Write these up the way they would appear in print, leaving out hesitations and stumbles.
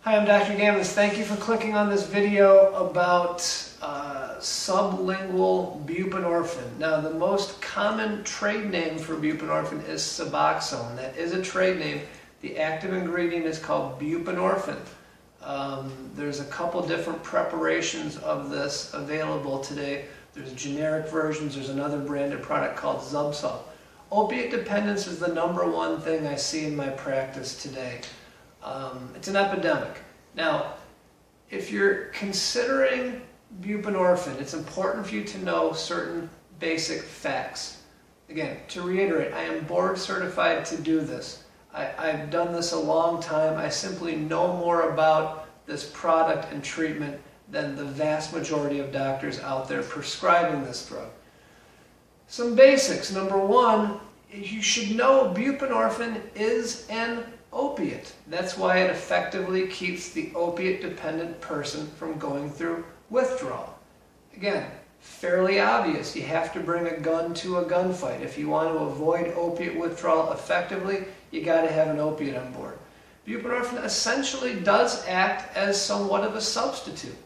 Hi, I'm Dr. Gammons. Thank you for clicking on this video about sublingual buprenorphine. Now, the most common trade name for buprenorphine is Suboxone. That is a trade name. The active ingredient is called buprenorphine. There's a couple different preparations of this available today. There's generic versions. There's another branded product called Suboxone. Opiate dependence is the #1 thing I see in my practice today. It's an epidemic. Now, if you're considering buprenorphine, it's important for you to know certain basic facts. Again, to reiterate, I am board certified to do this. I've done this a long time. I simply know more about this product and treatment than the vast majority of doctors out there prescribing this drug. Some basics. #1, you should know buprenorphine is an opiate. That's why it effectively keeps the opiate-dependent person from going through withdrawal. Again, fairly obvious. You have to bring a gun to a gunfight. If you want to avoid opiate withdrawal effectively, you got to have an opiate on board. Buprenorphine essentially does act as somewhat of a substitute.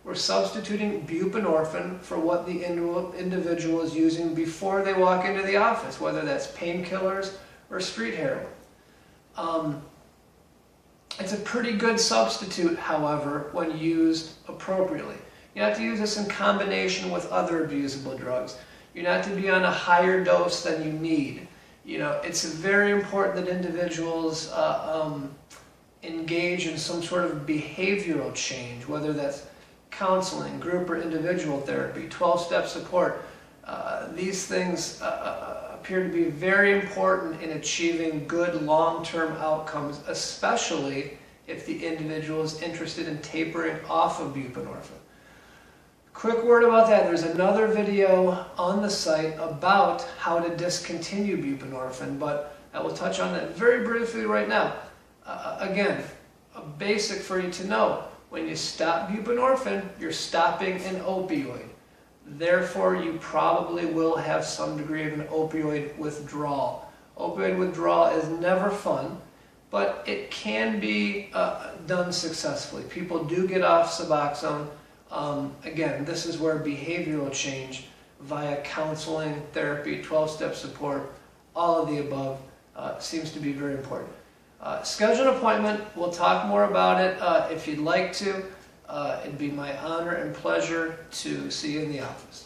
We're substituting buprenorphine for what the individual is using before they walk into the office, whether that's painkillers or street heroin. It's a pretty good substitute, however, when used appropriately. You have to use this in combination with other abusable drugs. You're not to be on a higher dose than you need. You know, it's very important that individuals engage in some sort of behavioral change, whether that's counseling, group or individual therapy, 12-step support. These things appear to be very important in achieving good long-term outcomes, especially if the individual is interested in tapering off of buprenorphine. Quick word about that. There's another video on the site about how to discontinue buprenorphine, but I will touch on that very briefly right now. Again, a basic for you to know. When you stop buprenorphine, you're stopping an opioid. Therefore, you probably will have some degree of an opioid withdrawal. Opioid withdrawal is never fun, but it can be done successfully. People do get off Suboxone. Again, this is where behavioral change via counseling, therapy, 12-step support, all of the above seems to be very important. Schedule an appointment. We'll talk more about it if you'd like to. It'd be my honor and pleasure to see you in the office.